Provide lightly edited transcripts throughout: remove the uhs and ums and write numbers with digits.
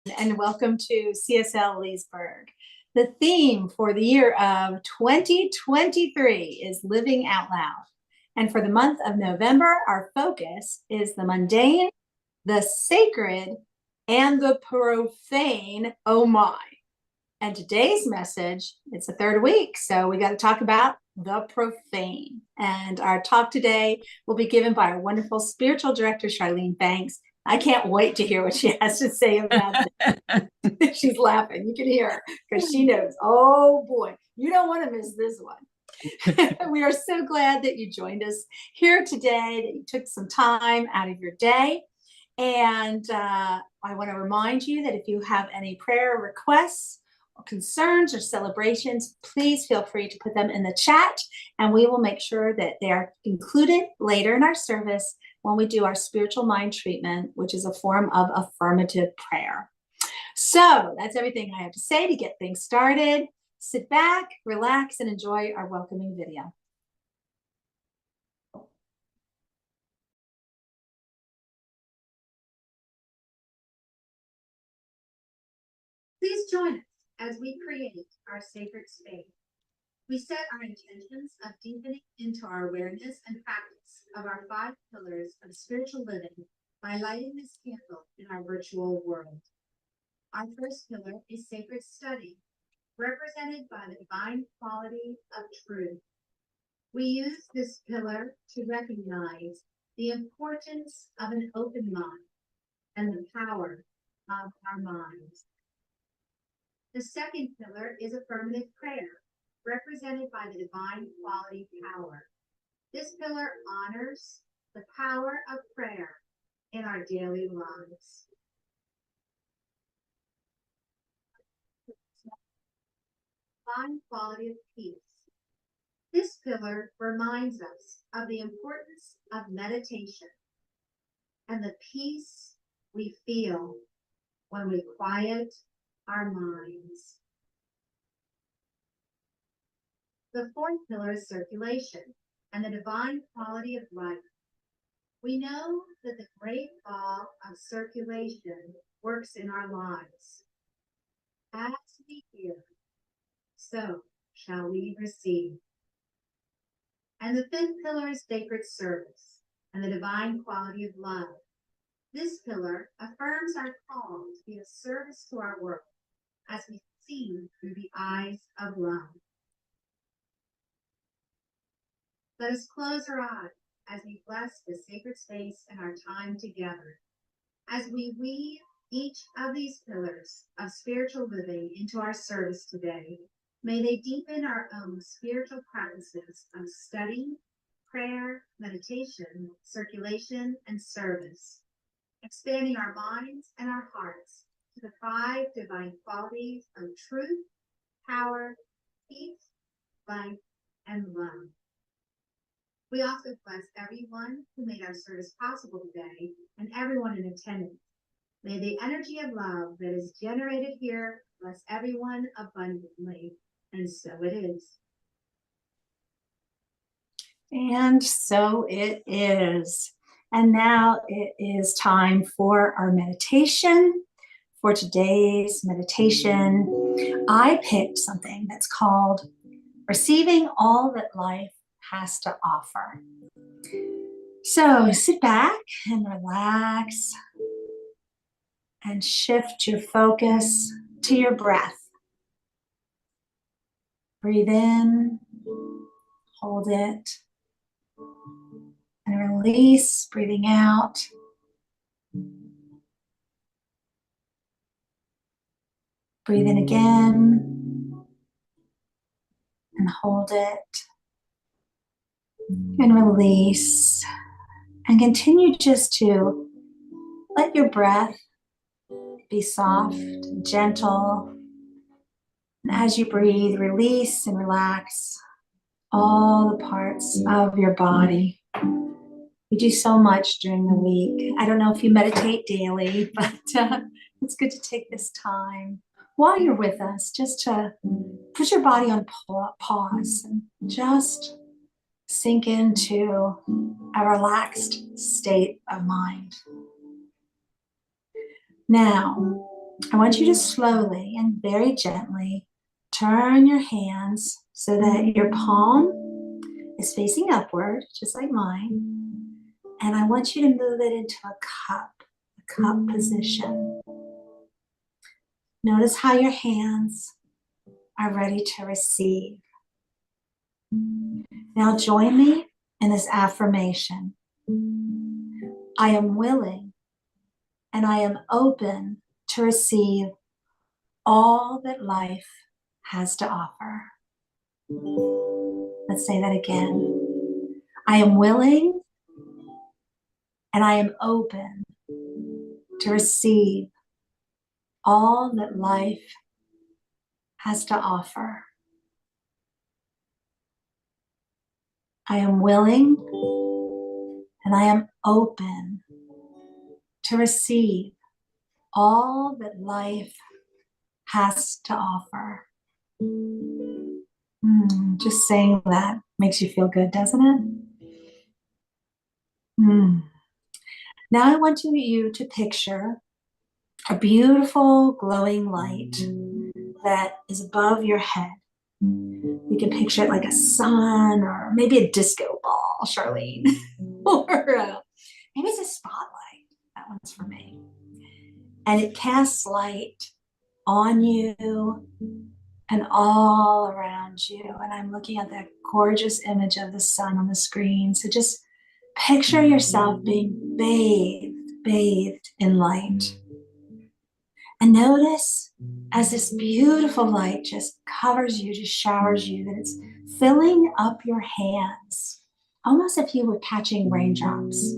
And welcome to CSL Leesburg. The theme for the year of 2023 is Living Out Loud. And for the month of November, our focus is the mundane, the sacred, and the profane. Oh my. And today's message, it's the third week, so we got to talk about the profane. And our talk today will be given by our wonderful spiritual director, Charlene Banks. I can't wait to hear what she has to say about this. She's laughing. You can hear her because she knows, oh boy, you don't want to miss this one. We are so glad that you joined us here today, that you took some time out of your day. And I want to remind you that if you have any prayer requests, or concerns, or celebrations, please feel free to put them in the chat, and we will make sure that they are included later in our service when we do our spiritual mind treatment, which is a form of affirmative prayer. So that's everything I have to say to get things started. Sit back, relax, and enjoy our welcoming video. Please join us as we create our sacred space. We set our intentions of deepening into our awareness and practice of our 5 pillars of spiritual living by lighting this candle in our virtual world. Our first pillar is sacred study, represented by the divine quality of truth. We use this pillar to recognize the importance of an open mind and the power of our minds. The second pillar is affirmative prayer, represented by the divine quality power. This pillar honors the power of prayer in our daily lives. Divine quality of peace. This pillar reminds us of the importance of meditation and the peace we feel when we quiet our minds. The fourth pillar is circulation and the divine quality of life. We know that the great law of circulation works in our lives. As we hear, so shall we receive. And the fifth pillar is sacred service and the divine quality of love. This pillar affirms our call to be of service to our world as we see through the eyes of love. Let us close our eyes as we bless the sacred space and our time together. As we weave each of these pillars of spiritual living into our service today, may they deepen our own spiritual practices of study, prayer, meditation, circulation, and service, expanding our minds and our hearts to the 5 divine qualities of truth, power, peace, life, and love. We also bless everyone who made our service possible today and everyone in attendance. May the energy of love that is generated here bless everyone abundantly. And so it is. And so it is. And now it is time for our meditation. For today's meditation, I picked something that's called Receiving All That Life Has to Offer. So sit back and relax and shift your focus to your breath. Breathe in, hold it, and release, breathing out. Breathe in again and hold it and release. And continue just to let your breath be soft, gentle. And as you breathe, release and relax all the parts of your body. We do so much during the week. I don't know if you meditate daily, but it's good to take this time while you're with us, just to put your body on pause and just sink into a relaxed state of mind. Now, I want you to slowly and very gently turn your hands so that your palm is facing upward, just like mine. And I want you to move it into a cup position. Notice how your hands are ready to receive. Now join me in this affirmation. I am willing and I am open to receive all that life has to offer. Let's say that again. I am willing and I am open to receive all that life has to offer. I am willing and I am open to receive all that life has to offer. Just saying that makes you feel good, doesn't it? Now I want you to picture a beautiful glowing light that is above your head. You can picture it like a sun or maybe a disco ball, Charlene, or maybe it's a spotlight. That one's for me. And it casts light on you and all around you. And I'm looking at that gorgeous image of the sun on the screen. So just picture yourself being bathed in light. And notice as this beautiful light just covers you, just showers you, that it's filling up your hands, almost if you were catching raindrops.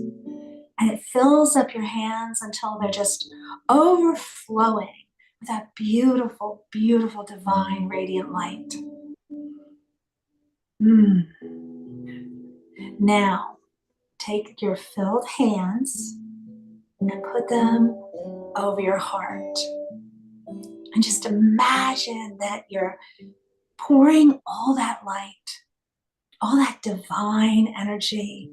And it fills up your hands until they're just overflowing with that beautiful, beautiful, divine, radiant light. Now, take your filled hands and put them over your heart. And just imagine that you're pouring all that light, all that divine energy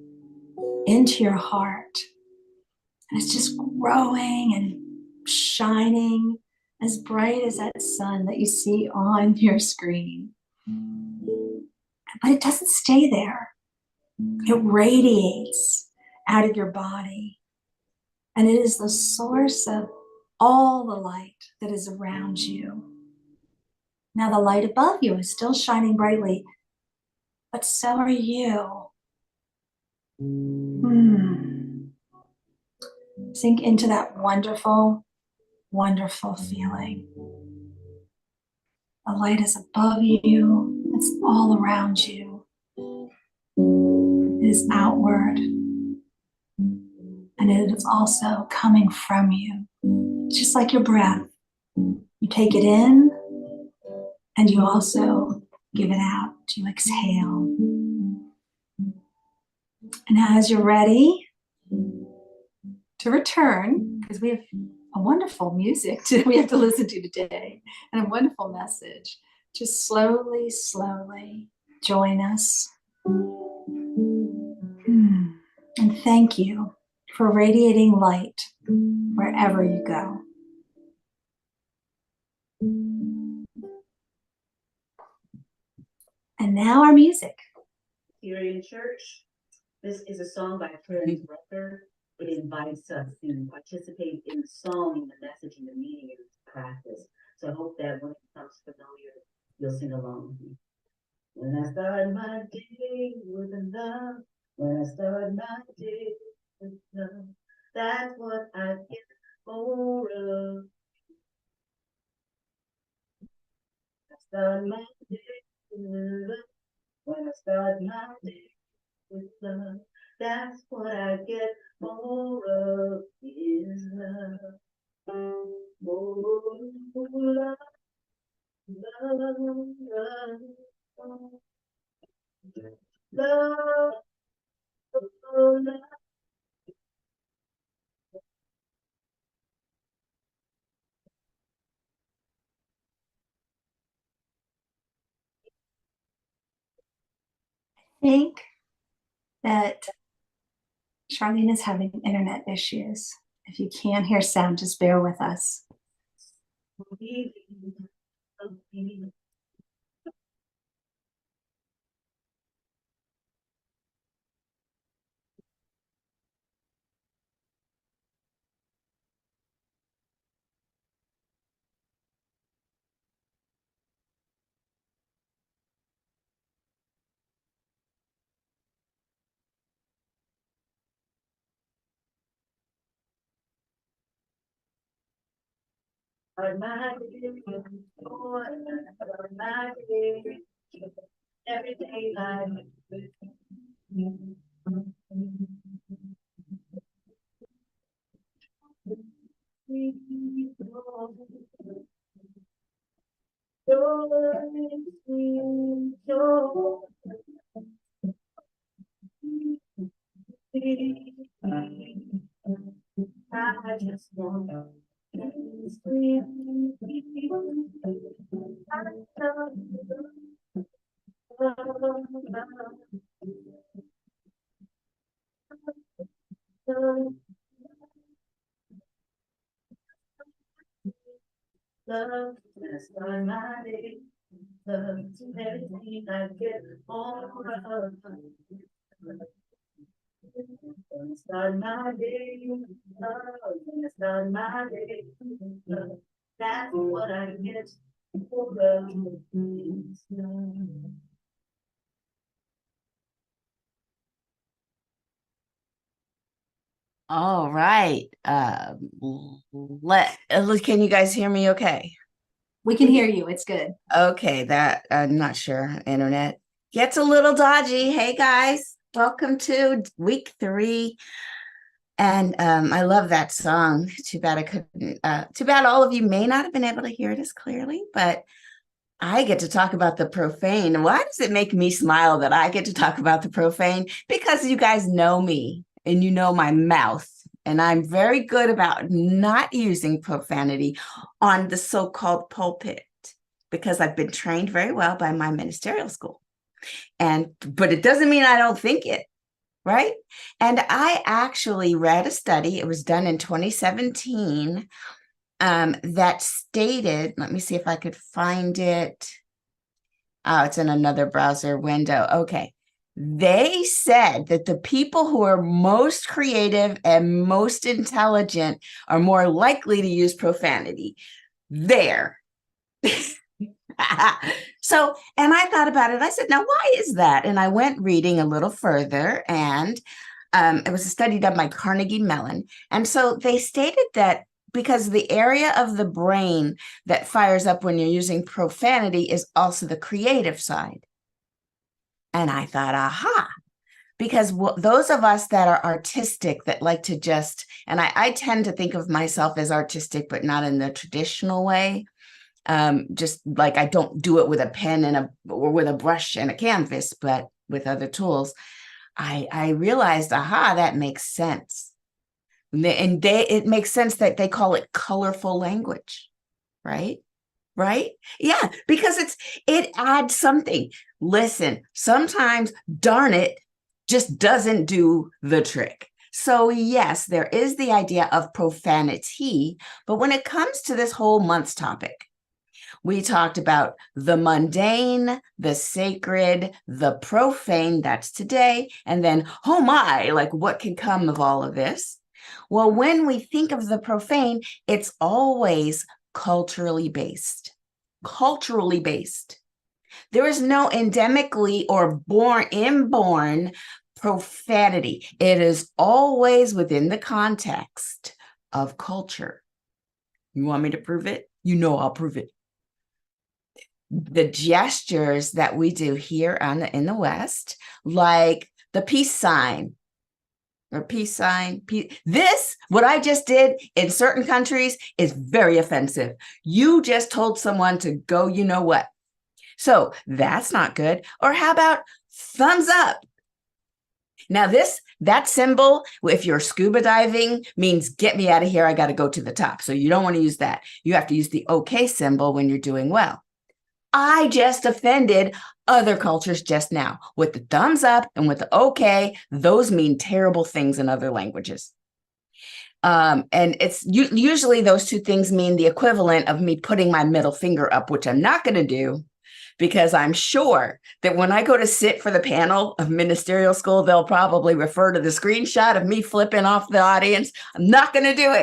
into your heart. And it's just growing and shining as bright as that sun that you see on your screen. But it doesn't stay there. It radiates out of your body. And it is the source of all the light that is around you. Now the light above you is still shining brightly, but so are you. Sink into that wonderful, wonderful feeling. The light is above you. It's all around you. It is outward. And it is also coming from you. Just like your breath. You take it in and you also give it out. You exhale. And as you're ready to return, because we have a wonderful music we have to listen to today and a wonderful message, just slowly, slowly join us. And thank you for radiating light wherever you go. And now our music. Here in church, this is a song by Clarence Rucker. It invites us to participate in the song, the message, and the meaning of its practice. So I hope that when it becomes familiar, you'll sing along with me. When I start my day with love, when I start my day with love, that's what I get more of. I start my day with love, when I start my day with love, that's what I get more of is love. More love, love, love, love, love. I think that Charlene is having internet issues. If you can't hear sound, just bear with us. Everything I I just want love, that's why my day, love, everything I get all of. Start my day, love, start my day, love, that's what I get for love. All right. Can you guys hear me okay? We can hear you. It's good. Okay, that I'm not sure. Internet gets a little dodgy. Hey guys, welcome to week 3. And I love that song. Too bad I couldn't, too bad all of you may not have been able to hear it as clearly, but I get to talk about the profane. Why does it make me smile that I get to talk about the profane? Because you guys know me and you know my mouth. And I'm very good about not using profanity on the so-called pulpit because I've been trained very well by my ministerial school. But it doesn't mean I don't think it, right? And I actually read a study, it was done in 2017, that stated, let me see if I could find it. Oh, it's in another browser window. Okay. They said that the people who are most creative and most intelligent are more likely to use profanity. There. So, and I thought about it. I said, now, why is that? And I went reading a little further, and it was a study done by Carnegie Mellon. And so they stated that because the area of the brain that fires up when you're using profanity is also the creative side. And I thought, aha, because those of us that are artistic, that like to just, and I tend to think of myself as artistic, but not in the traditional way. Just like I don't do it with a pen or with a brush and a canvas, but with other tools. I realized, aha, that makes sense. It makes sense that they call it colorful language, right? Right? Yeah, because it adds something. Listen, sometimes, darn it, just doesn't do the trick. So yes, there is the idea of profanity, but when it comes to this whole month's topic, we talked about the mundane, the sacred, the profane, that's today, and then, oh my, like what can come of all of this? Well, when we think of the profane, it's always culturally based. Culturally based. There is no endemically or inborn profanity. It is always within the context of culture. You want me to prove it? You know I'll prove it. The gestures that we do here in the West, like the peace sign, or peace sign. This, what I just did in certain countries is very offensive. You just told someone to go, you know what? So that's not good. Or how about thumbs up? Now that symbol, if you're scuba diving, means get me out of here. I got to go to the top. So you don't want to use that. You have to use the okay symbol when you're doing well. I just offended other cultures just now with the thumbs up and with the okay. Those mean terrible things in other languages. And it's usually those two things mean the equivalent of me putting my middle finger up, which I'm not going to do, because I'm sure that when I go to sit for the panel of ministerial school, they'll probably refer to the screenshot of me flipping off the audience. I'm not going to do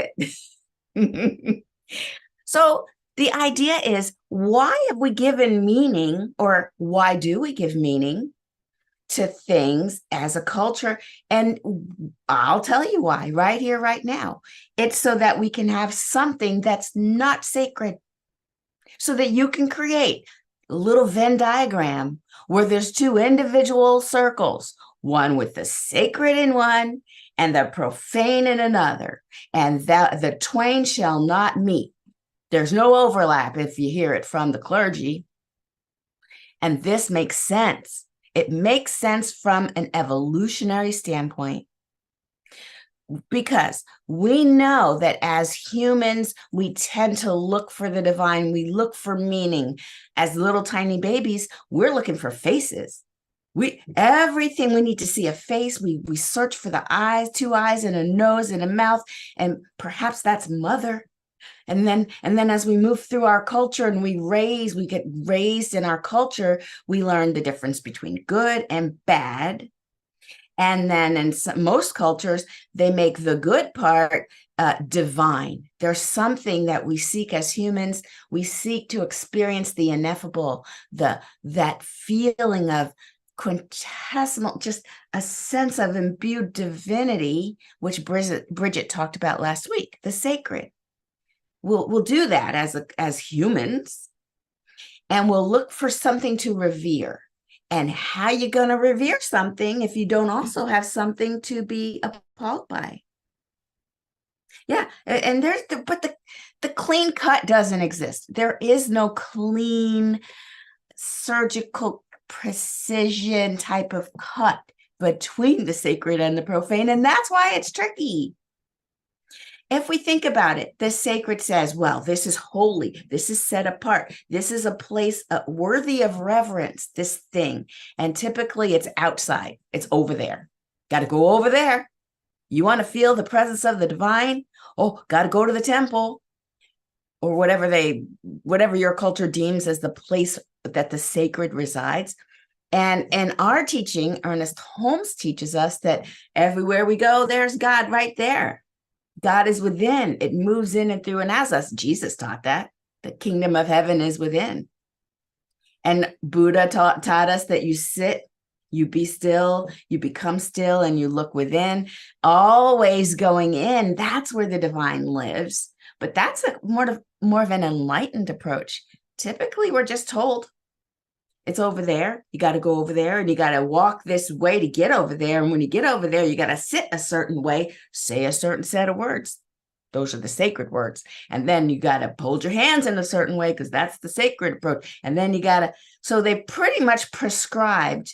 it. So the idea is, why have we given meaning, or why do we give meaning to things as a culture? And I'll tell you why right here, right now. It's so that we can have something that's not sacred, so that you can create a little Venn diagram where there's two individual circles, one with the sacred in one and the profane in another, and that the twain shall not meet. There's no overlap if you hear it from the clergy. And this makes sense. It makes sense from an evolutionary standpoint, because we know that as humans, we tend to look for the divine. We look for meaning. As little tiny babies, we're looking for faces. Everything we need to see a face. We search for the eyes, two eyes and a nose and a mouth, and perhaps that's mother. And then as we move through our culture and we get raised in our culture, we learn the difference between good and bad. And then in most cultures, they make the good part divine. There's something that we seek as humans. We seek to experience the ineffable, that feeling of quintessential, just a sense of imbued divinity, which Bridget talked about last week, the sacred. We'll do that as humans, and we'll look for something to revere. And how you going to revere something if you don't also have something to be appalled by? Yeah, and the clean cut doesn't exist. There is no clean surgical precision type of cut between the sacred and the profane, and that's why it's tricky. If we think about it, the sacred says, well, this is holy. This is set apart. This is a place worthy of reverence, this thing. And typically it's outside. It's over there. Got to go over there. You want to feel the presence of the divine? Oh, got to go to the temple, or whatever your culture deems as the place that the sacred resides. And in our teaching, Ernest Holmes teaches us that everywhere we go, there's God right there. God is within. It moves in and through and as us. Jesus taught that. The kingdom of heaven is within. And Buddha taught us that you sit, you be still, you become still, and you look within, always going in. That's where the divine lives. But that's more of an enlightened approach. Typically, we're just told it's over there. You got to go over there, and you got to walk this way to get over there. And when you get over there, you got to sit a certain way, say a certain set of words. Those are the sacred words. And then you got to hold your hands in a certain way, because that's the sacred approach. And then you got to, so they pretty much prescribed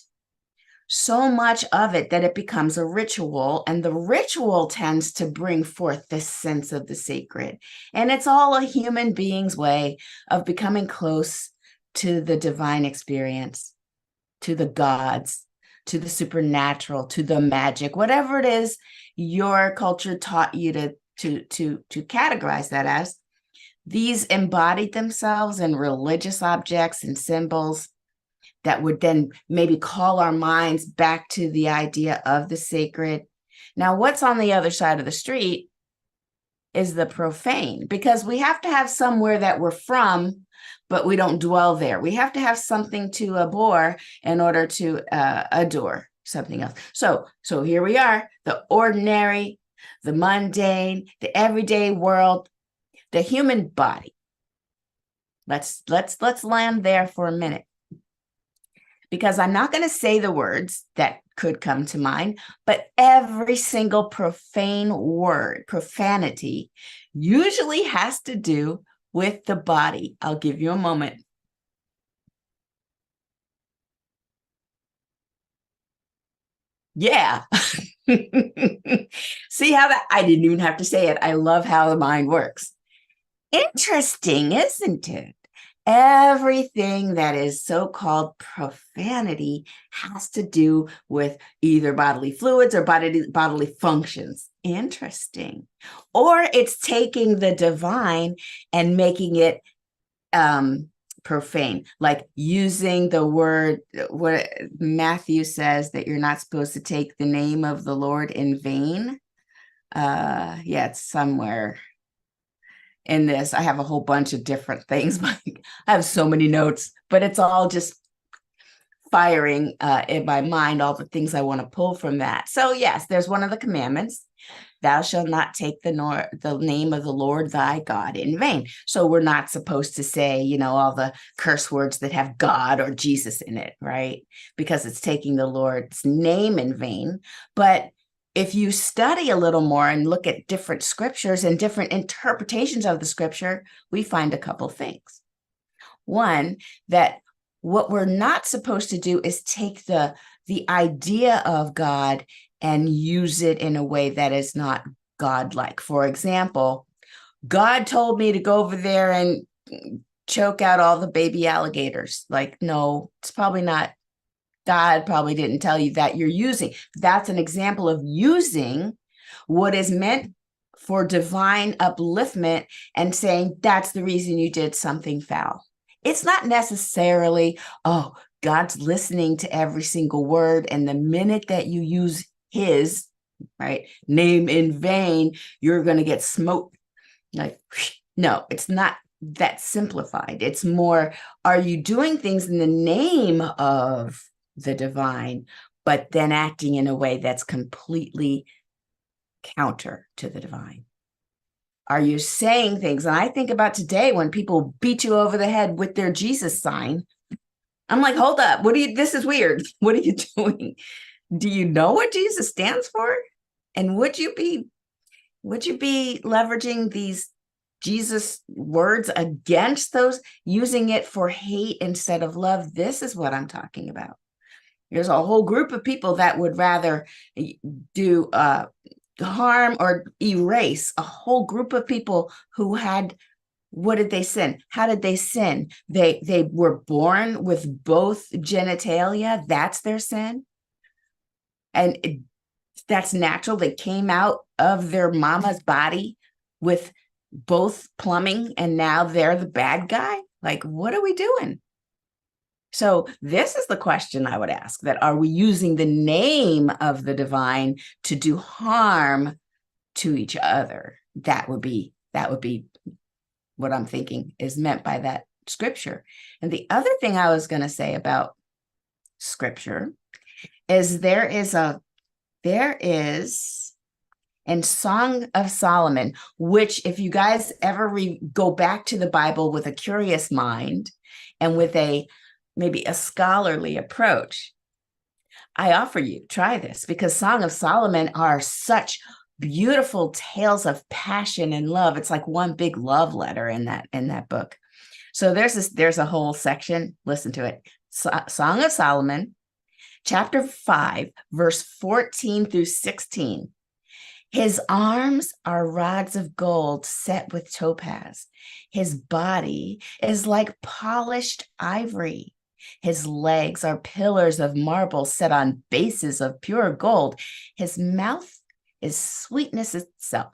so much of it that it becomes a ritual. And the ritual tends to bring forth this sense of the sacred. And it's all a human being's way of becoming close to the divine experience, to the gods, to the supernatural, to the magic, whatever it is your culture taught you to categorize that as. These embodied themselves in religious objects and symbols that would then maybe call our minds back to the idea of the sacred. Now, what's on the other side of the street is the profane, because we have to have somewhere that we're from, but we don't dwell there. We have to have something to abhor in order to adore something else. So here we are, the ordinary, the mundane, the everyday world, the human body. Let's land there for a minute, because I'm not going to say the words that could come to mind, but every single profane word, profanity, usually has to do with the body. I'll give you a moment. Yeah. See how that, I didn't even have to say it. I love how the mind works. Interesting, isn't it? Everything that is so-called profanity has to do with either bodily fluids or bodily functions. Interesting. Or it's taking the divine and making it profane, like using the word, what Matthew says, that you're not supposed to take the name of the Lord in vain. Yeah, it's somewhere in this. I have a whole bunch of different things. I have so many notes, but it's all just firing in my mind all the things I want to pull from that. So yes, there's one of the commandments: thou shalt not take the name of the Lord thy God in vain. So we're not supposed to say, all the curse words that have God or Jesus in it, right? Because it's taking the Lord's name in vain. But if you study a little more and look at different scriptures and different interpretations of the scripture, we find a couple things. One, that what we're not supposed to do is take the idea of God and use it in a way that is not God-like. For example, God told me to go over there and choke out all the baby alligators. Like, no, it's probably not. God probably didn't tell you that. You're using. That's an example of using what is meant for divine upliftment and saying that's the reason you did something foul. It's not necessarily, oh, God's listening to every single word, and the minute that you use his name in vain, you're going to get smoked. Like, no, it's not that simplified. It's more, are you doing things in the name of the divine, but then acting in a way that's completely counter to the divine? Are you saying things? And I think about today when people beat you over the head with their Jesus sign. I'm like, hold up. This is weird. What are you doing? Do you know what Jesus stands for? And would you be leveraging these Jesus words against those, using it for hate instead of love? This is what I'm talking about. There's a whole group of people that would rather do harm or erase a whole group of people who had, what did they sin? How did they sin? They were born with both genitalia. That's their sin. And that's natural. They came out of their mama's body with both plumbing, and now they're the bad guy. Like, what are we doing? So this is the question I would ask, that are we using the name of the divine to do harm to each other? That would be what I'm thinking is meant by that scripture. And the other thing I was going to say about scripture is there is in Song of Solomon, which if you guys ever go back to the Bible with a curious mind and with maybe a scholarly approach, I offer you, try this, because Song of Solomon are such beautiful tales of passion and love. It's like one big love letter in that book. So there's a whole section. Listen to it. Song of Solomon, chapter 5, verse 14 through 16. His arms are rods of gold set with topaz. His body is like polished ivory. His legs are pillars of marble set on bases of pure gold. His mouth is sweetness itself.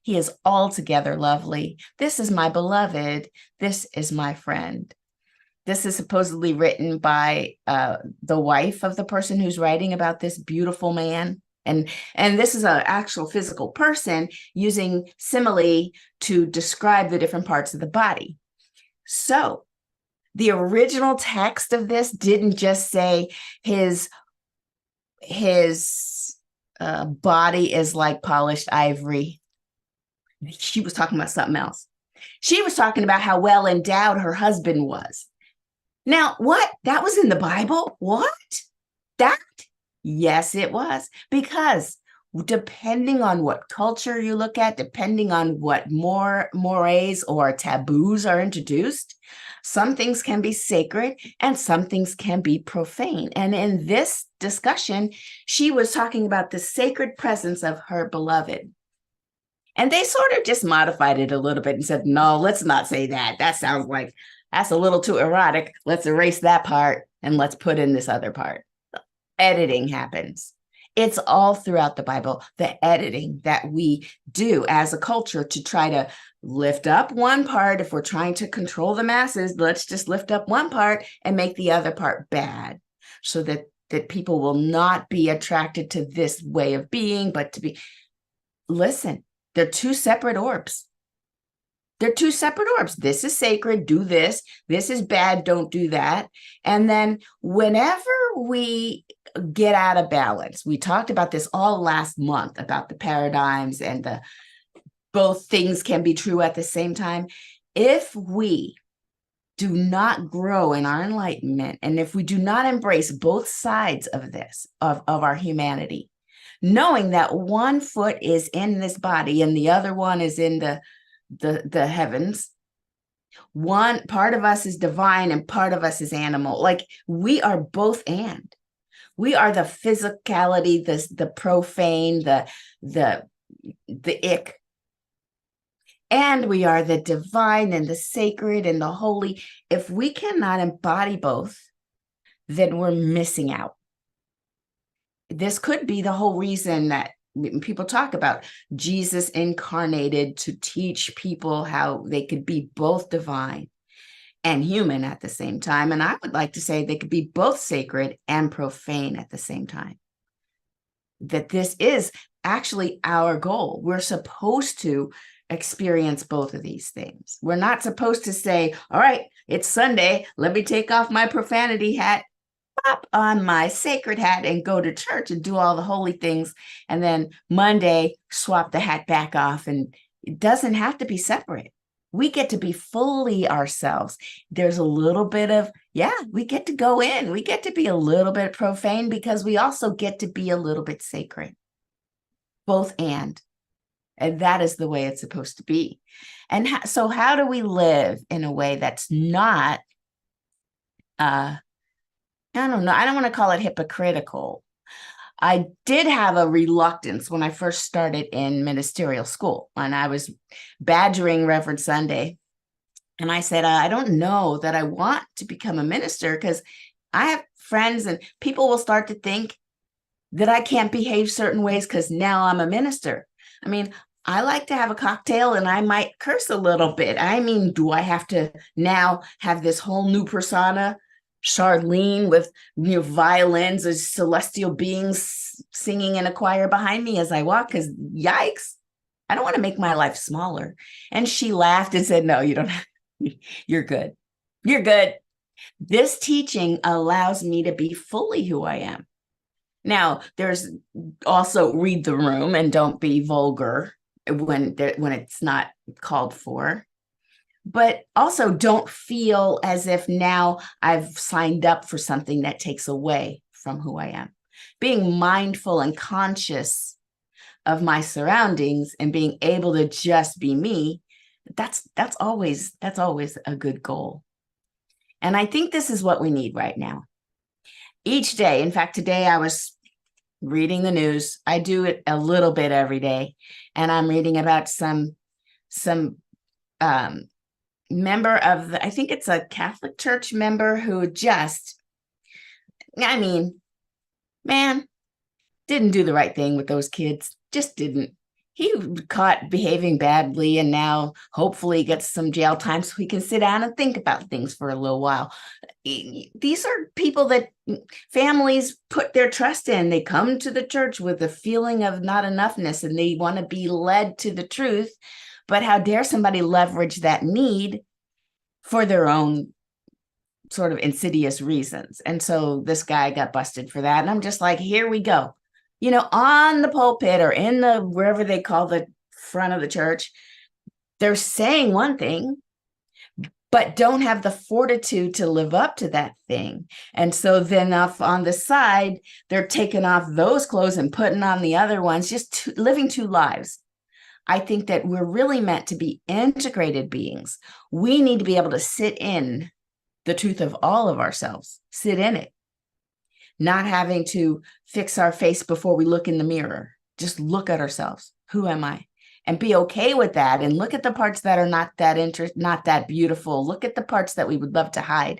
He is altogether lovely. This is my beloved. This is my friend. This is supposedly written by the wife of the person who's writing about this beautiful man. And this is an actual physical person using simile to describe the different parts of the body. So the original text of this didn't just say his body is like polished ivory. She was talking about something else. She was talking about how well endowed her husband was. Now, what? That was in the Bible? What? That? Yes, it was. Because depending on what culture you look at, depending on what mores or taboos are introduced, some things can be sacred and some things can be profane. And in this discussion, she was talking about the sacred presence of her beloved. And they sort of just modified it a little bit and said, no, let's not say that. That sounds like that's a little too erotic. Let's erase that part and let's put in this other part. Editing happens. It's all throughout the Bible, the editing that we do as a culture to try to lift up one part. If we're trying to control the masses, let's just lift up one part and make the other part bad so that people will not be attracted to this way of being, but to be, listen, they're two separate orbs. They're two separate orbs. This is sacred, do this. This is bad, don't do that. And then whenever we get out of balance, we talked about this all last month about the paradigms and the both things can be true at the same time. If we do not grow in our enlightenment, and if we do not embrace both sides of this, of our humanity, knowing that one foot is in this body and the other one is in the heavens, one part of us is divine and part of us is animal. Like we are both, and we are the physicality, the profane, the ick, and we are the divine and the sacred and the holy. If we cannot embody both, then we're missing out. This could be the whole reason that people talk about Jesus incarnated to teach people how they could be both divine and human at the same time. And I would like to say they could be both sacred and profane at the same time. That this is actually our goal. We're supposed to experience both of these things. We're not supposed to say, all right, it's Sunday, let me take off my profanity hat, pop on my sacred hat and go to church and do all the holy things. And then Monday, swap the hat back off. And it doesn't have to be separate. We get to be fully ourselves. There's a little bit of, we get to go in. We get to be a little bit profane because we also get to be a little bit sacred. Both and that is the way it's supposed to be. And so how do we live in a way that's not, I don't know, I don't want to call it hypocritical. I did have a reluctance when I first started in ministerial school, and I was badgering Reverend Sunday. And I said, I don't know that I want to become a minister because I have friends and people will start to think that I can't behave certain ways because now I'm a minister. I mean, I like to have a cocktail and I might curse a little bit. I mean, do I have to now have this whole new persona, Charlene, with violins as celestial beings singing in a choir behind me as I walk? Because yikes, I don't want to make my life smaller. And she laughed and said, no, you don't have, you're good. You're good. This teaching allows me to be fully who I am. Now, there's also read the room and don't be vulgar when it's not called for. But also don't feel as if now I've signed up for something that takes away from who I am. Being mindful and conscious of my surroundings and being able to just be me, that's always a good goal. And I think this is what we need right now. Each day, in fact, today I was reading the news. I do it a little bit every day, and I'm reading about some member of I think it's a Catholic Church member who just, I mean, man, didn't do the right thing with those kids. Just didn't. He caught behaving badly and now hopefully gets some jail time so he can sit down and think about things for a little while. These are people that families put their trust in. They come to the church with a feeling of not enoughness and they want to be led to the truth. But how dare somebody leverage that need for their own sort of insidious reasons? And so this guy got busted for that. And I'm just like, here we go. On the pulpit or in the wherever they call the front of the church, they're saying one thing, but don't have the fortitude to live up to that thing. And so then off on the side, they're taking off those clothes and putting on the other ones, just living two lives. I think that we're really meant to be integrated beings. We need to be able to sit in the truth of all of ourselves, sit in it. Not having to fix our face before we look in the mirror. Just look at ourselves. Who am I? And be okay with that. And look at the parts that are not that beautiful. Look at the parts that we would love to hide.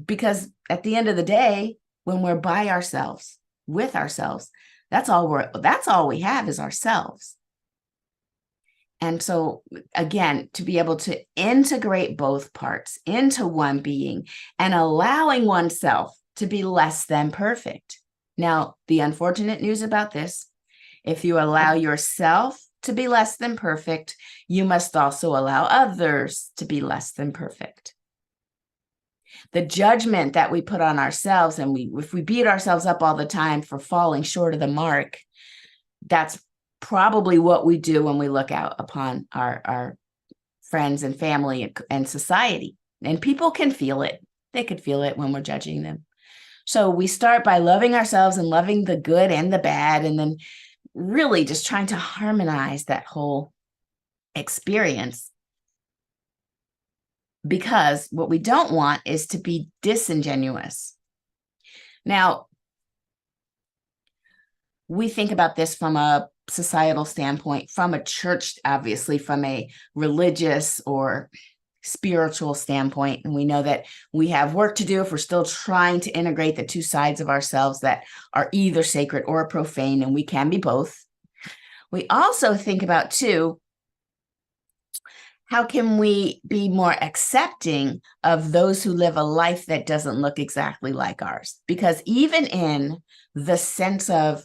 Because at the end of the day, when we're by ourselves, with ourselves, That's all we have is ourselves. And so again, to be able to integrate both parts into one being and allowing oneself to be less than perfect. Now, the unfortunate news about this, if you allow yourself to be less than perfect, you must also allow others to be less than perfect. The judgment that we put on ourselves, and if we beat ourselves up all the time for falling short of the mark, that's probably what we do when we look out upon our friends and family and society. And people can feel it. They could feel it when we're judging them. So we start by loving ourselves and loving the good and the bad, and then really just trying to harmonize that whole experience. Because what we don't want is to be disingenuous. Now, we think about this from a societal standpoint, from a church, obviously, from a religious or spiritual standpoint. And we know that we have work to do if we're still trying to integrate the two sides of ourselves that are either sacred or profane, and we can be both. We also think about, too, how can we be more accepting of those who live a life that doesn't look exactly like ours? Because even in the sense of,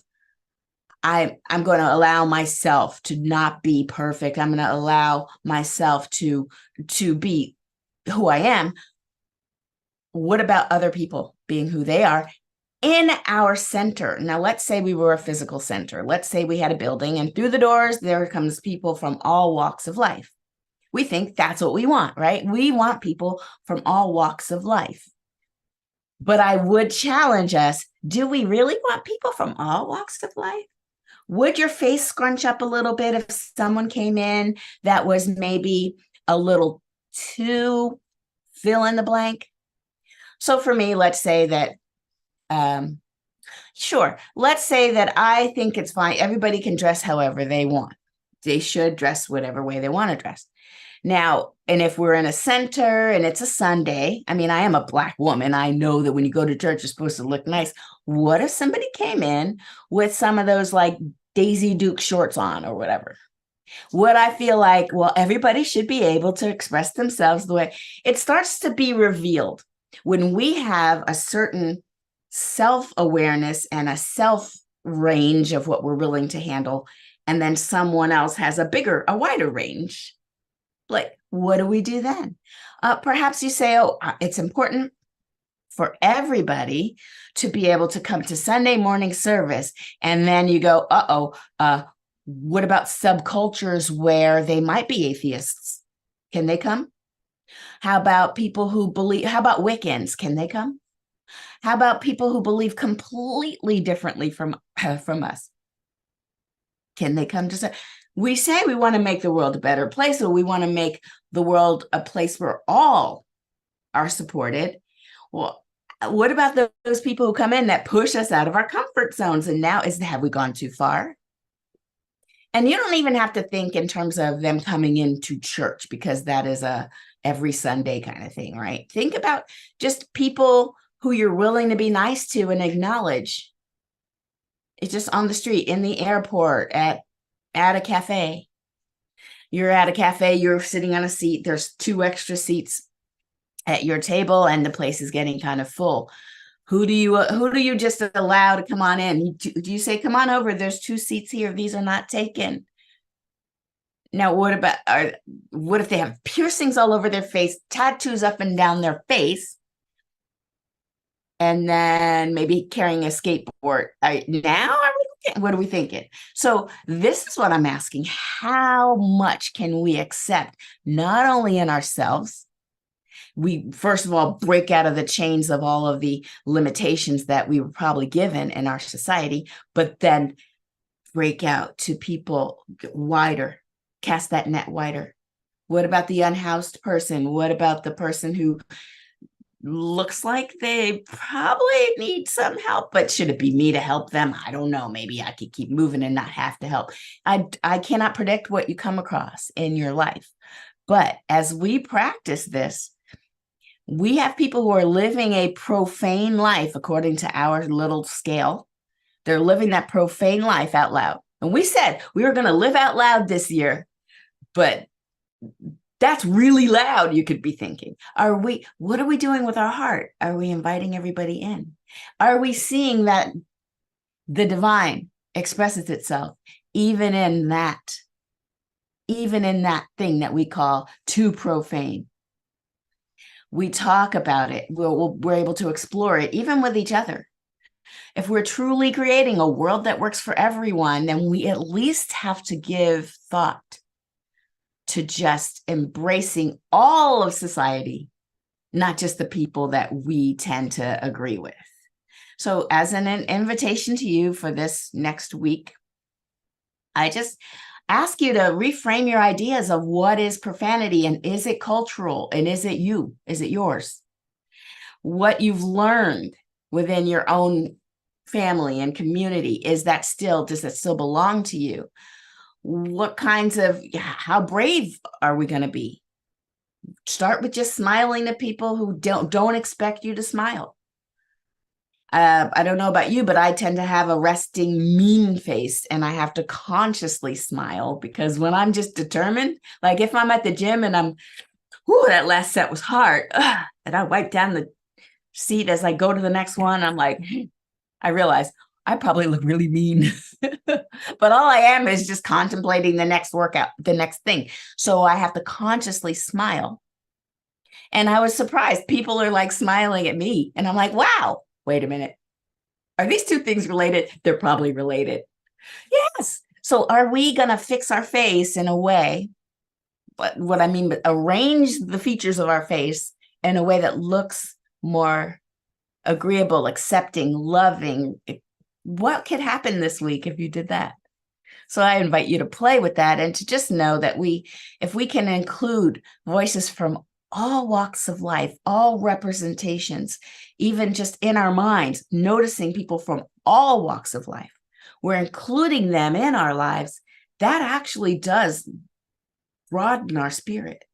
I'm going to allow myself to not be perfect, I'm going to allow myself to be who I am. What about other people being who they are in our center? Now, let's say we were a physical center. Let's say we had a building, and through the doors, there comes people from all walks of life. We think that's what we want, right? We want people from all walks of life. But I would challenge us, do we really want people from all walks of life? Would your face scrunch up a little bit if someone came in that was maybe a little too fill in the blank? So for me, let's say that, sure, let's say that I think it's fine. Everybody can dress however they want. They should dress whatever way they want to dress. Now, and if we're in a center and it's a Sunday, I mean, I am a Black woman. I know that when you go to church, you're supposed to look nice. What if somebody came in with some of those like Daisy Duke shorts on or whatever? Would I feel like, well, everybody should be able to express themselves the way it starts to be revealed when we have a certain self-awareness and a self range of what we're willing to handle, and then someone else has a wider range. Like, what do we do then? Perhaps you say, oh, it's important for everybody to be able to come to Sunday morning service. And then you go, what about subcultures where they might be atheists? Can they come? How about people who believe, how about Wiccans? Can they come? How about people who believe completely differently from us? Can they come to say? We say we want to make the world a better place, or we want to make the world a place where all are supported. Well, what about those people who come in that push us out of our comfort zones? And now have we gone too far? And you don't even have to think in terms of them coming into church, because that is a every Sunday kind of thing, right? Think about just people who you're willing to be nice to and acknowledge. It's just on the street, in the airport, at a cafe. You're at a cafe, you're sitting on a seat, there's 2 extra seats at your table, and the place is getting kind of full. Who do you just allow to come on in? Do you say, come on over, there's 2 seats here, these are not taken? Now, what if they have piercings all over their face, tattoos up and down their face, and then maybe carrying a skateboard? What are we thinking? So this is what I'm asking. How much can we accept, not only in ourselves? We, first of all, break out of the chains of all of the limitations that we were probably given in our society, but then break out to people wider, cast that net wider. What about the unhoused person? What about the person who looks like they probably need some help, but should it be me to help them? I don't know. Maybe I could keep moving and not have to help. I cannot predict what you come across in your life. But as we practice this, we have people who are living a profane life according to our little scale, They're living that profane life out loud. And we said we were going to live out loud this year, but that's really loud, you could be thinking. What are we doing with our heart? Are we inviting everybody in? Are we seeing that the divine expresses itself even in that thing that we call too profane? We talk about it. We're able to explore it even with each other. If we're truly creating a world that works for everyone, then we at least have to give thought to just embracing all of society, not just the people that we tend to agree with. So as an invitation to you for this next week, I just ask you to reframe your ideas of what is profanity, and is it cultural, and is it you? Is it yours? What you've learned within your own family and community, does that still belong to you? What kinds of, how brave are we going to be? Start with just smiling to people who don't expect you to smile. I don't know about you, but I tend to have a resting mean face, and I have to consciously smile, because when I'm just determined, like if I'm at the gym and that last set was hard, and I wipe down the seat as I go to the next one, I'm like, I realize I probably look really mean, but all I am is just contemplating the next workout, the next thing. So I have to consciously smile. And I was surprised. People are like smiling at me. And I'm like, wow, wait a minute. Are these two things related? They're probably related. Yes. So are we going to fix our face in a way, but what I mean, but arrange the features of our face in a way that looks more agreeable, accepting, loving? What could happen this week if you did that? So I invite you to play with that, and to just know that if we can include voices from all walks of life, all representations, even just in our minds, noticing people from all walks of life, we're including them in our lives, that actually does broaden our spirit.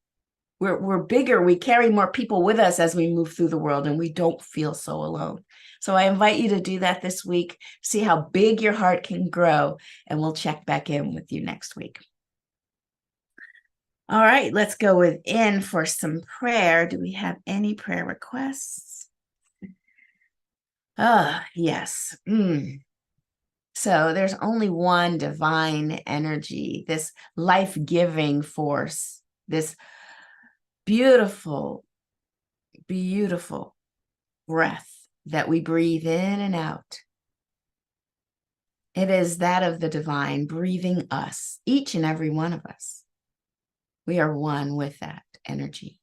We're bigger, we carry more people with us as we move through the world, and we don't feel so alone. So I invite you to do that this week, see how big your heart can grow, and we'll check back in with you next week. All right, let's go within for some prayer. Do we have any prayer requests? Yes. So there's only one divine energy, this life-giving force, this beautiful, beautiful breath that we breathe in and out. It is that of the divine breathing us, each and every one of us. We are one with that energy.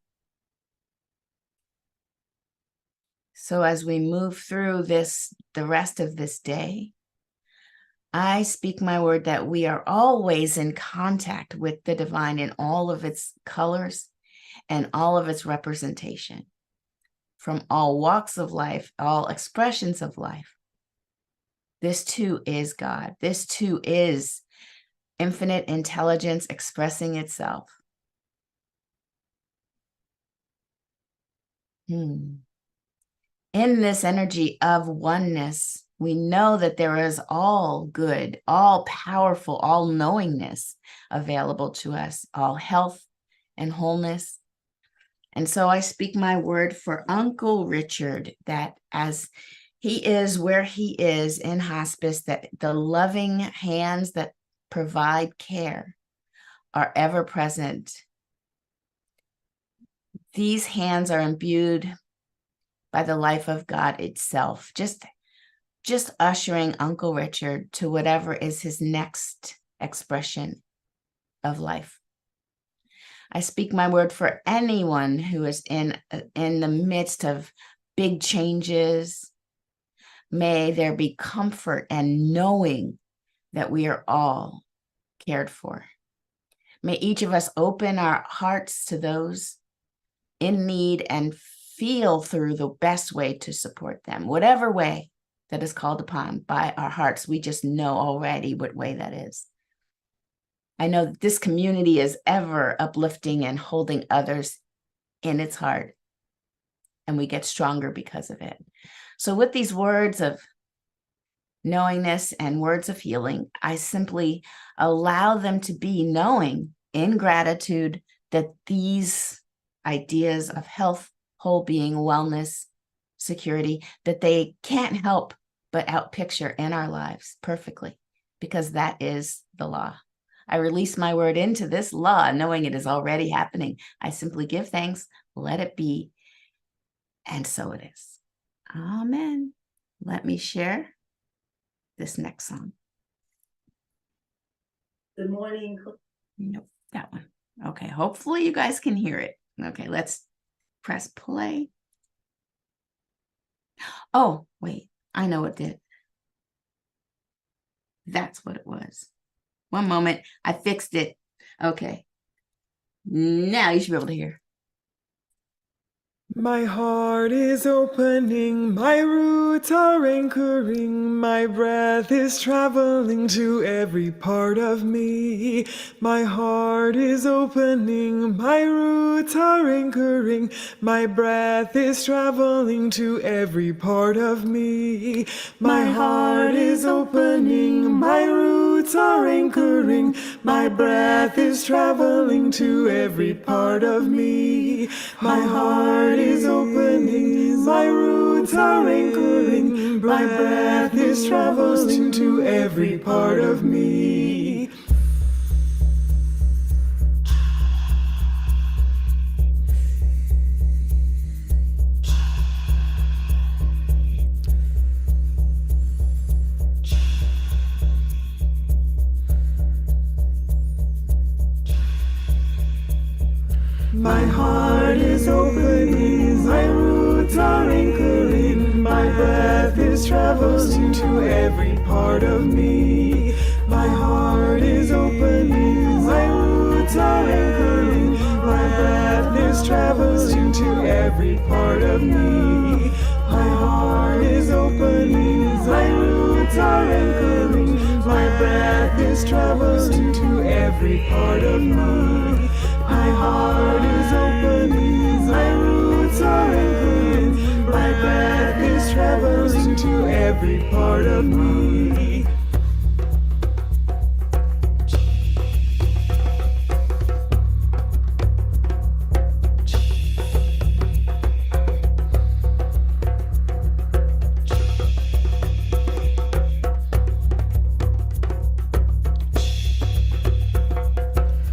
So as we move through the rest of this day, I speak my word that we are always in contact with the divine in all of its colors and all of its representation, from all walks of life, all expressions of life. This too is God. This too is infinite intelligence expressing itself. In this energy of oneness, we know that there is all good, all powerful, all knowingness available to us, all health and wholeness. And so I speak my word for Uncle Richard, that as he is where he is in hospice, that the loving hands that provide care are ever present. These hands are imbued by the life of God itself, just ushering Uncle Richard to whatever is his next expression of life. I speak my word for anyone who is in the midst of big changes. May there be comfort and knowing that we are all cared for. May each of us open our hearts to those in need and feel through the best way to support them, whatever way that is called upon by our hearts. We just know already what way that is. I know that this community is ever uplifting and holding others in its heart, and we get stronger because of it. So with these words of knowingness and words of healing. I simply allow them to be, knowing in gratitude that these ideas of health, whole being, wellness, security, that they can't help but outpicture in our lives perfectly, because that is the law. I release my word into this law, knowing it is already happening. I simply give thanks, let it be, and so it is. Amen. Let me share this next song. Good morning. Nope, that one. Okay, hopefully you guys can hear it. Okay, let's press play. Oh, wait, I know what did. That's what it was. One moment, I fixed it. Okay, now you should be able to hear. My heart is opening, my roots are anchoring, my breath is traveling to every part of me. My heart is opening, my roots are anchoring, my breath is traveling to every part of me. My heart is opening, my roots are anchoring, my breath is traveling to every part of me. My heart is opening, my roots are anchoring, my breath is traveling to every part of me. My heart is opening, my roots are anchoring, my breath is traveling to every part of me. My heart is opening, my roots are anchoring, my breath is traveling to every part of me. My heart is opening, my roots are anchoring, my breath is traveling to every part of me. My heart is opening, my roots are anchoring, my breath is traveling to every part of me.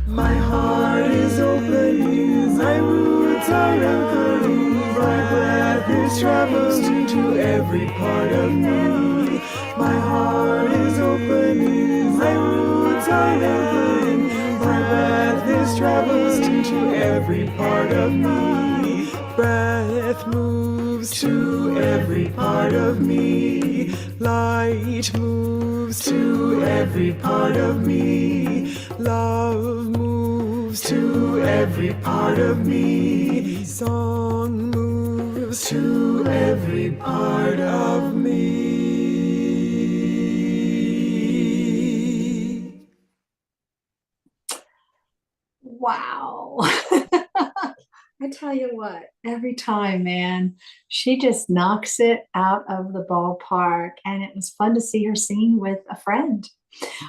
My heart is opening, my roots are anchoring, my breath is traveling to every part of me. My heart is opening, my roots are anchoring, my breath is traveling to every part of me. Breath moves to every part of me. Light moves to every part of me. Love moves to every part of me. Song moves to every part of me. Wow. I tell you what, every time, man, she just knocks it out of the ballpark. And it was fun to see her singing with a friend.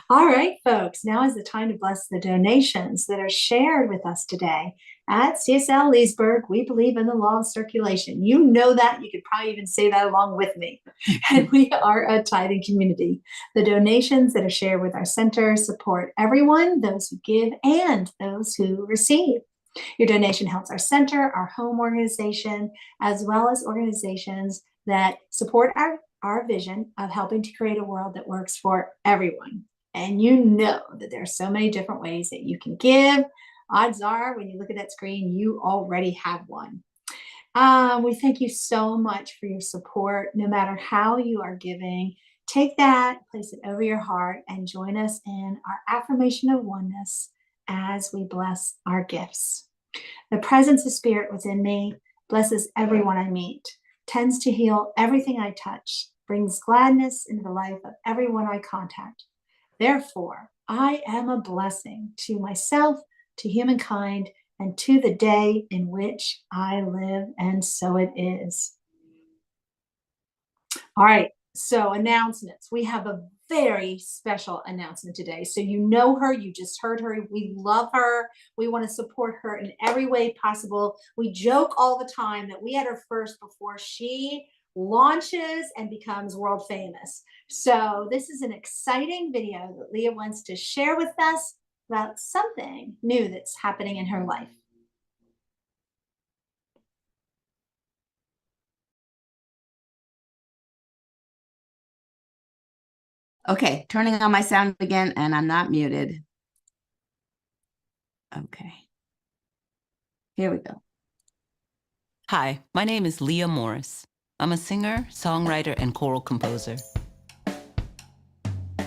All right, folks, now is the time to bless the donations that are shared with us today. At CSL Leesburg, we believe in the law of circulation. You know that. You could probably even say that along with me. And we are a tithing community. The donations that are shared with our center support everyone, those who give and those who receive. Your donation helps our center, our home organization, as well as organizations that support our vision of helping to create a world that works for everyone. And you know that there are so many different ways that you can give. Odds are, when you look at that screen, you already have one. We thank you so much for your support, no matter how you are giving. Take that, place it over your heart, and join us in our affirmation of oneness as we bless our gifts. The presence of spirit within me blesses everyone I meet, tends to heal everything I touch, brings gladness into the life of everyone I contact. Therefore, I am a blessing to myself, to humankind, and to the day in which I live, and so it is. All right, So announcements, we have a very special announcement today. So you know her, you just heard her. We love her. We want to support her in every way possible. We joke all the time that we had her first before she launches and becomes world famous. So this is an exciting video that Leah wants to share with us about something new that's happening in her life. Okay, turning on my sound again, and I'm not muted. Okay. Here we go. Hi, my name is Leah Morris. I'm a singer, songwriter, and choral composer.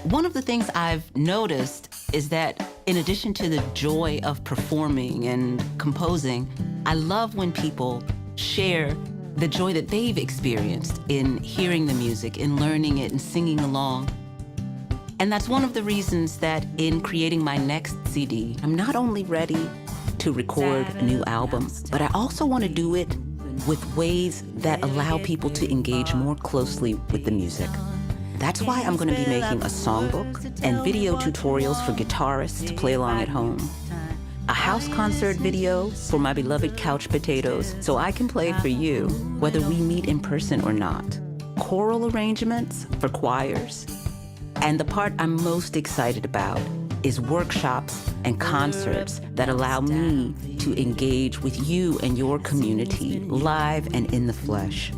One of the things I've noticed is that in addition to the joy of performing and composing, I love when people share the joy that they've experienced in hearing the music, in learning it, and singing along. And that's one of the reasons that in creating my next CD, I'm not only ready to record a new album, but I also want to do it with ways that allow people to engage more closely with the music. That's why I'm going to be making a songbook and video tutorials for guitarists to play along at home. A house concert video for my beloved couch potatoes so I can play for you, whether we meet in person or not. Choral arrangements for choirs. And the part I'm most excited about is workshops and concerts that allow me to engage with you and your community live and in the flesh.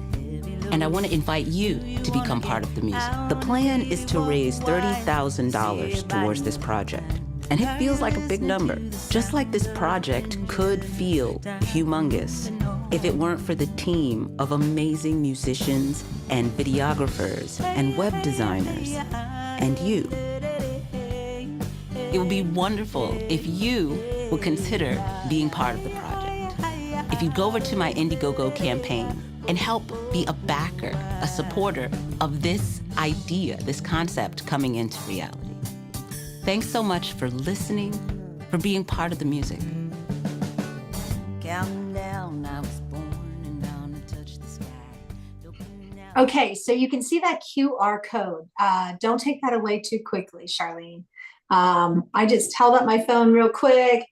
And I want to invite you to become part of the music. The plan is to raise $30,000 towards this project. And it feels like a big number, just like this project could feel humongous if it weren't for the team of amazing musicians and videographers and web designers and you. It would be wonderful if you would consider being part of the project. If you go over to my Indiegogo campaign and help be a backer, a supporter of this idea, this concept coming into reality. Thanks so much for listening, for being part of the music. Counting down, I was born and down to touch the sky. Okay, so you can see that QR code. Don't take that away too quickly, Charlene. I just held up my phone real quick,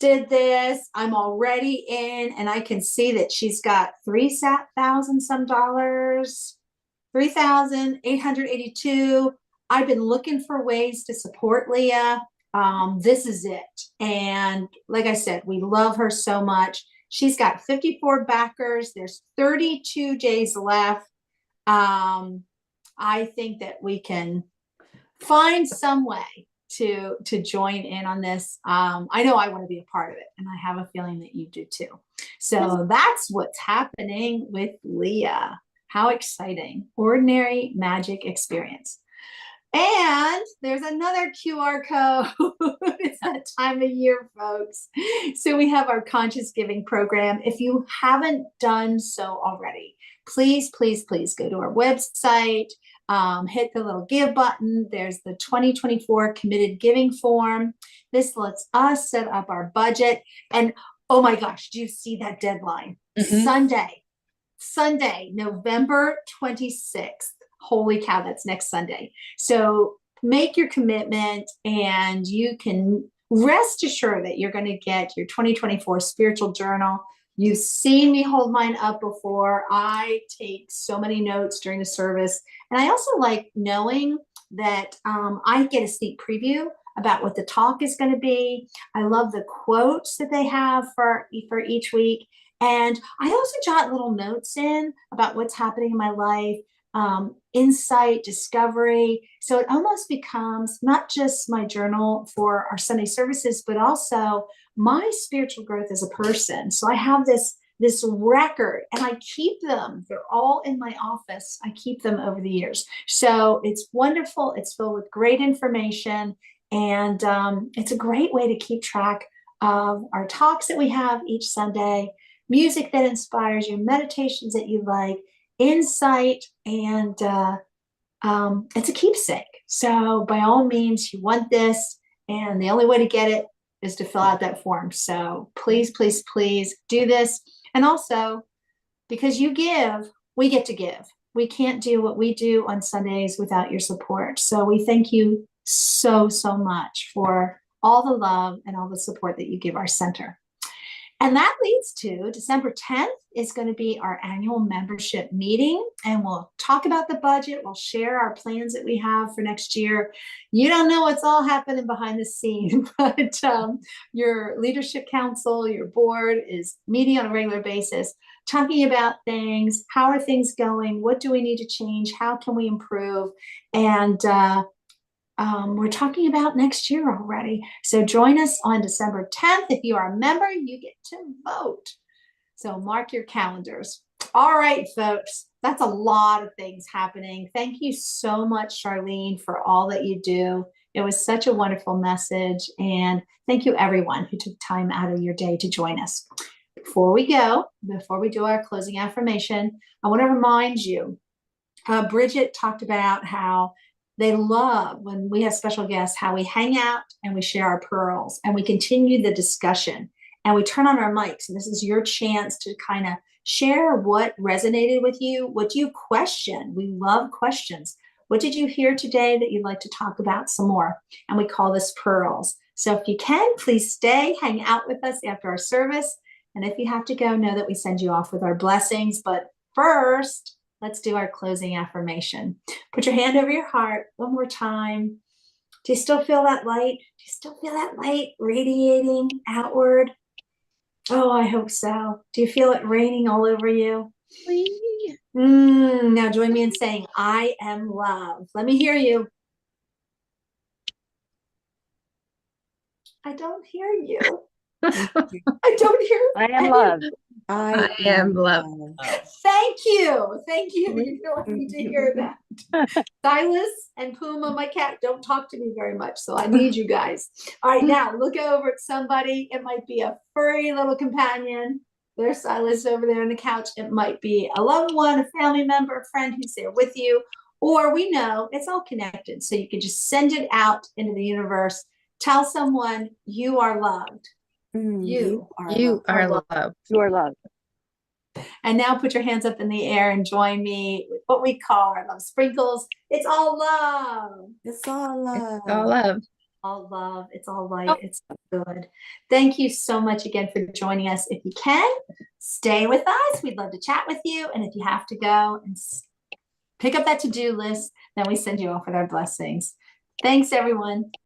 did this. I'm already in, and I can see that she's got $3,000 some dollars, 3,882. I've been looking for ways to support Leah. This is it. And like I said, we love her so much. She's got 54 backers. There's 32 days left. I think that we can find some way to join in on this. I know I want to be a part of it, and I have a feeling that you do too. So that's what's happening with Leah. How exciting. Ordinary Magic Experience. And there's another QR code. It's that time of year, folks. So we have our Conscious Giving program. If you haven't done so already, please, please, please go to our website, hit the little give button. There's the 2024 committed giving form. This lets us set up our budget. And oh my gosh, do you see that deadline? Sunday, November 26th. Holy cow, that's next Sunday. So make your commitment, and you can rest assured that you're going to get your 2024 spiritual journal. You've seen me hold mine up before. I take so many notes during the service. And I also like knowing that I get a sneak preview about what the talk is going to be. I love the quotes that they have for each week. And I also jot little notes in about what's happening in my life. Insight, discovery. So it almost becomes not just my journal for our Sunday services, but also my spiritual growth as a person. So I have this record, and I keep them. They're all in my office. I keep them over the years. So it's wonderful. It's filled with great information, and it's a great way to keep track of our talks that we have each Sunday, music that inspires you, meditations that you like, insight, and it's a keepsake. So by all means, you want this, and the only way to get it is to fill out that form. So please, please, please do this. And also, because you give, we get to give. we can't do what we do on Sundays without your support. So we thank you so, so much for all the love and all the support that you give our center. And that leads to December 10th is going to be our annual membership meeting, and we'll talk about the budget. We'll share our plans that we have for next year. You don't know what's all happening behind the scene, but your leadership council, your board is meeting on a regular basis, talking about things. How are things going? What do we need to change? How can we improve? And we're talking about next year already. So join us on December 10th. If you are a member, you get to vote. So mark your calendars. All right, folks, that's a lot of things happening. Thank you so much, Charlene, for all that you do. It was such a wonderful message. And thank you, everyone who took time out of your day to join us. Before we go, before we do our closing affirmation, I want to remind you, Bridget talked about how they love when we have special guests, how we hang out and we share our pearls and we continue the discussion and we turn on our mics. And this is your chance to kind of share what resonated with you. What do you question? We love questions. What did you hear today that you'd like to talk about some more? And we call this pearls. So if you can, please stay, hang out with us after our service. And if you have to go, know that we send you off with our blessings. But first, let's do our closing affirmation. Put your hand over your heart one more time. Do you still feel that light? Do you still feel that light radiating outward? Oh, I hope so. Do you feel it raining all over you? Now join me in saying, I am love. Let me hear you. I don't hear you. I don't hear. I am love. I am love. Thank you. Thank you. You know, I need to hear that. Silas and Puma, my cat, don't talk to me very much, so I need you guys. All right, now look over at somebody. It might be a furry little companion. There's Silas over there on the couch. It might be a loved one, a family member, a friend who's there with you, or we know it's all connected. So you can just send it out into the universe. Tell someone you are loved. You are loved. You are loved. And now put your hands up in the air and join me with what we call our love sprinkles. It's all love. It's all love. All love. All love. It's all light. It's good. Thank you so much again for joining us. If you can, stay with us. We'd love to chat with you. And if you have to go and pick up that to-do list, then we send you off with our blessings. Thanks, everyone.